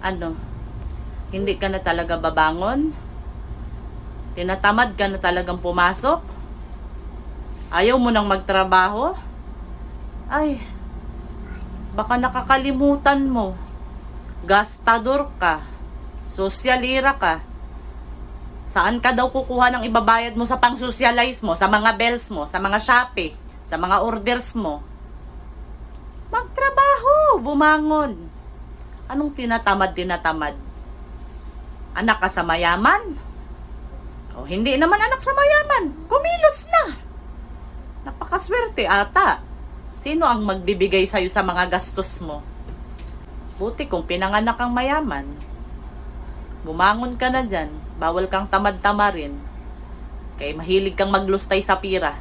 Ano? Hindi ka na talaga babangon? Tinatamad ka na talagang pumasok? Ayaw mo nang magtrabaho? Ay, baka nakakalimutan mo. Gastador ka. Sosyalira ka. Saan ka daw kukuha ng ibabayad mo sa pang-socialize mo, sa mga bills mo, sa mga Shopee, sa mga orders mo? Magtrabaho, bumangon. Anong tinatamad? Anak ka sa mayaman? O hindi naman anak sa mayaman, kumilos na. Napakaswerte ata. Sino ang magbibigay sa'yo sa mga gastos mo? Buti kung pinanganak kang mayaman. Bumangon ka na dyan. Bawal kang tamad-tamarin. Kaya mahilig kang maglustay sa pira.